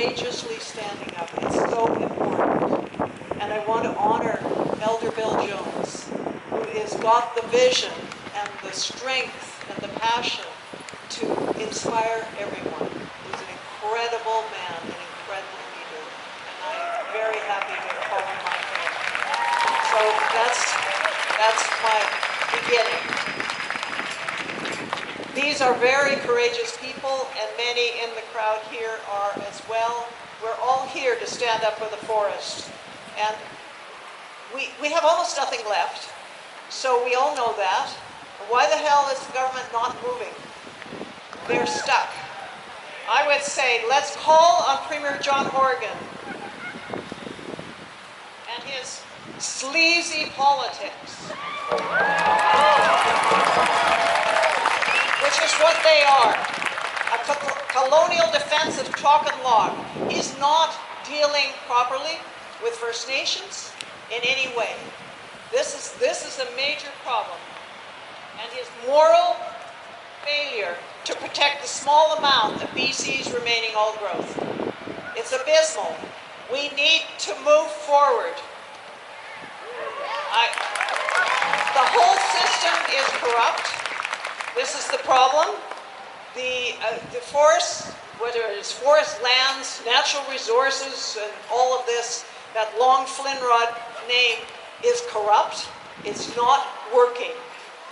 courageously standing up. It's so important. And I want to honor Elder Bill Jones, who has got the vision and the strength and the passion to inspire everyone. He's an incredible man, an incredible leader, and I'm very happy to call him my friend. So that's my beginning. These are very courageous people, and many in the crowd here are as well. We're all here to stand up for the forest. And we have almost nothing left, so we all know that. Why the hell is the government not moving? They're stuck. I would say, let's call on Premier John Horgan and his sleazy politics, which is what they are. A colonial defense of chalk and log. He's not dealing properly with First Nations in any way. This is a major problem. And his moral failure to protect the small amount of BC's remaining old growth. It's abysmal. We need to move forward. The whole system is corrupt. This is the problem. The forests, whether it's forest lands, natural resources, and all of this, that long Flinrod name is corrupt. It's not working.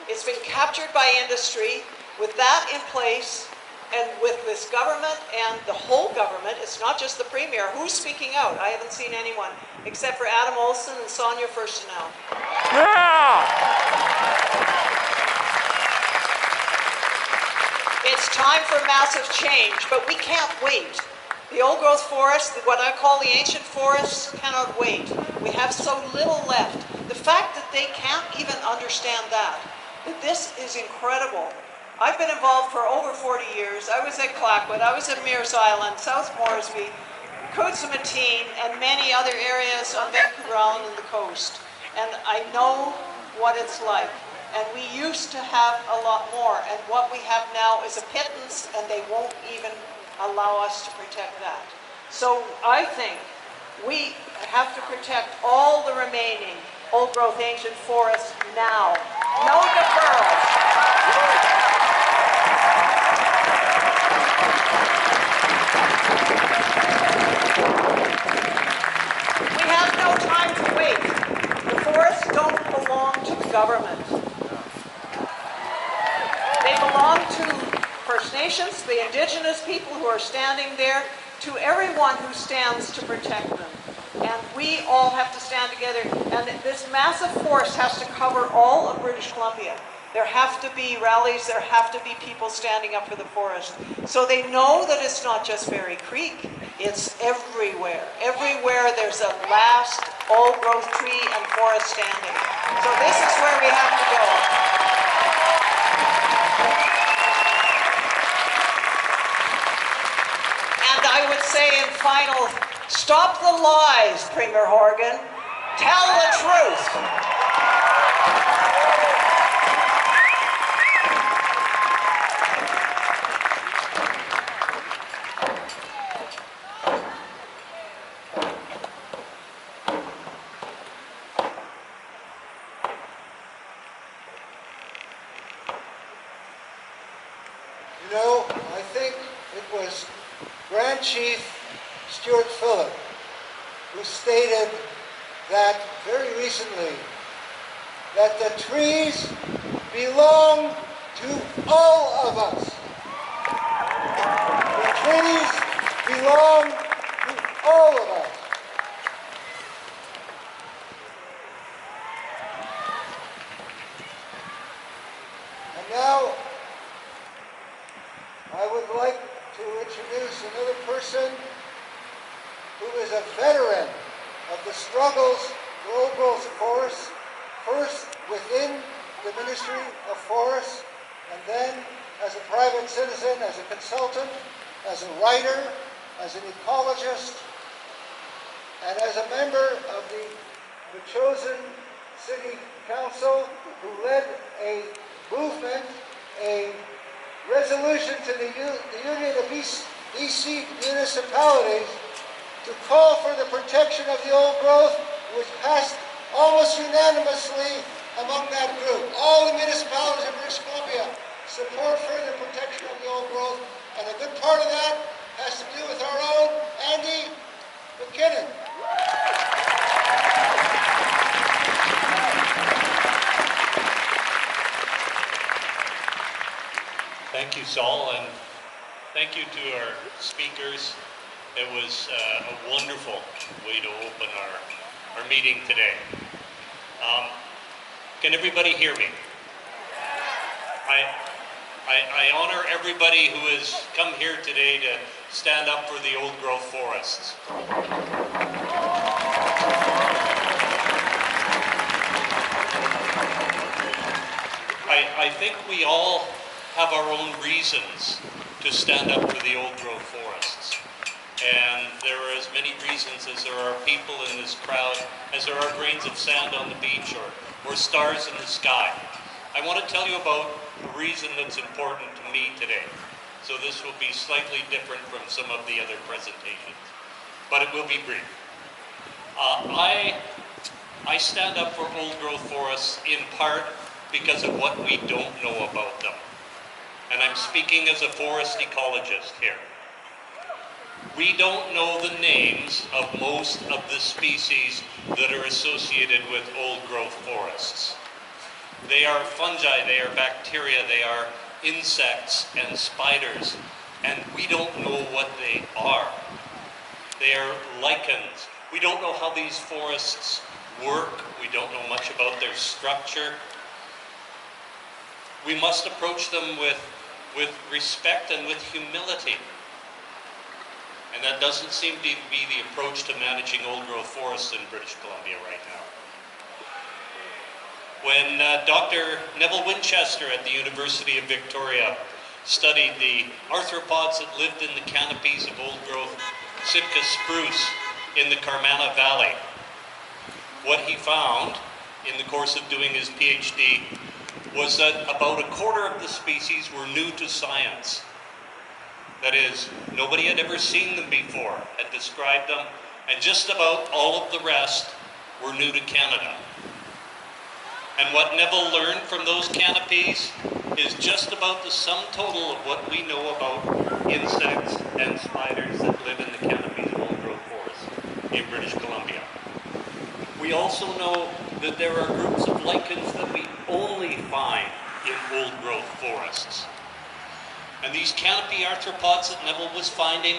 It's been captured by industry. With that in place, and with this government and the whole government, it's not just the Premier. Who's speaking out? I haven't seen anyone, except for Adam Olsen and Sonia Furstenau. Yeah! It's time for massive change, but we can't wait. The old growth forests, what I call the ancient forests, cannot wait. We have so little left. The fact that they can't even understand that this is incredible. I've been involved for over 40 years. I was at Clackwood, I was at Mears Island, South Moresby, Cootsamatine, and many other areas on Vancouver Island and the coast. And I know what it's like. And we used to have a lot more. And what we have now is a pittance, and they won't even allow us to protect that. So I think we have to protect all the remaining old growth ancient forests now. No deferrals. We have no time to wait. The forests don't belong to the government. They belong to First Nations, the Indigenous people who are standing there, to everyone who stands to protect them. And we all have to stand together. And this massive forest has to cover all of British Columbia. There have to be rallies, there have to be people standing up for the forest. So they know that it's not just Fairy Creek, it's everywhere. Everywhere there's a last old-growth tree and forest standing. So this is where we have to go. And I would say in final, stop the lies, Premier Horgan. Tell the truth. You know, I think it was Grand Chief Stuart Phillip who stated that very recently, that the trees belong to all of us. The trees belong to all of us. And now, I would like to introduce another person who is a veteran of the struggles for old growth forests, first within the Ministry of Forests, and then as a private citizen, as a consultant, as a writer, as an ecologist, and as a member of the chosen city council who led a movement, a resolution to the Union of BC municipalities to call for the protection of the old growth, which passed almost unanimously among that group. All the municipalities in British Columbia support further protection of the old growth, and a good part of that has to do with our own Andy McKinnon. Thank you, Saul, and thank you to our speakers. It was a wonderful way to open our meeting today. Can everybody hear me? I honor everybody who has come here today to stand up for the old growth forests. I think we all have our own reasons to stand up for the old growth forests. And there are as many reasons as there are people in this crowd, as there are grains of sand on the beach or stars in the sky. I want to tell you about a reason that's important to me today. So this will be slightly different from some of the other presentations, but it will be brief. I stand up for old growth forests in part because of what we don't know about them. And I'm speaking as a forest ecologist here. We don't know the names of most of the species that are associated with old growth forests. They are fungi, they are bacteria, they are insects and spiders, and we don't know what they are. They are lichens. We don't know how these forests work. We don't know much about their structure. We must approach them with respect and with humility. And that doesn't seem to be the approach to managing old growth forests in British Columbia right now. When Dr. Neville Winchester at the University of Victoria studied the arthropods that lived in the canopies of old growth Sitka spruce in the Carmanah Valley, what he found in the course of doing his PhD was that about a quarter of the species were new to science. That is, nobody had ever seen them before, had described them, and just about all of the rest were new to Canada. And what Neville learned from those canopies is just about the sum total of what we know about insects and spiders that live in the canopies of old growth forests in British Columbia. We also know that there are groups of lichens that we only find in old growth forests. And these canopy arthropods that Neville was finding,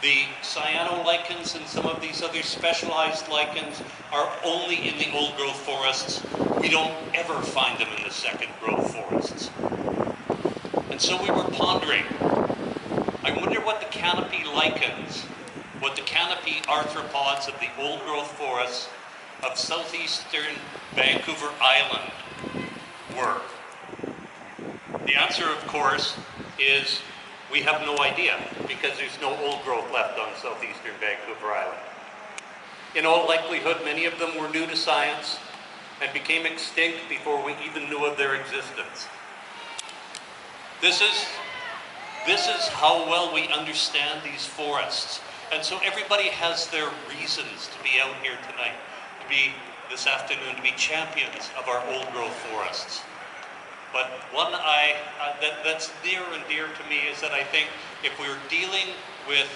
the cyanolichens and some of these other specialized lichens, are only in the old growth forests. We don't ever find them in the second growth forests. And so we were pondering, I wonder what the canopy lichens, what the canopy arthropods of the old growth forests of southeastern Vancouver Island were. The answer, of course, is we have no idea, because there's no old growth left on southeastern Vancouver Island. In all likelihood, many of them were new to science and became extinct before we even knew of their existence. This is how well we understand these forests. And so everybody has their reasons to be out here tonight, to be this afternoon, to be champions of our old growth forests. But one that's near and dear to me is that I think if we're dealing with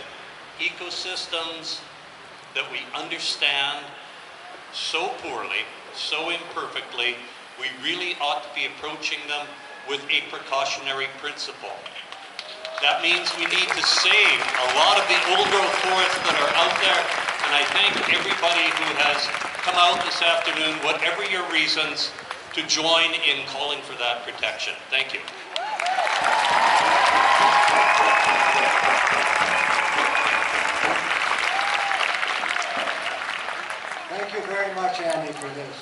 ecosystems that we understand so poorly, so imperfectly, we really ought to be approaching them with a precautionary principle. That means we need to save a lot of the old growth forests that are out there, and I thank everybody who has come out this afternoon, whatever your reasons, to join in calling for that protection. Thank you. Thank you very much, Andy, for this.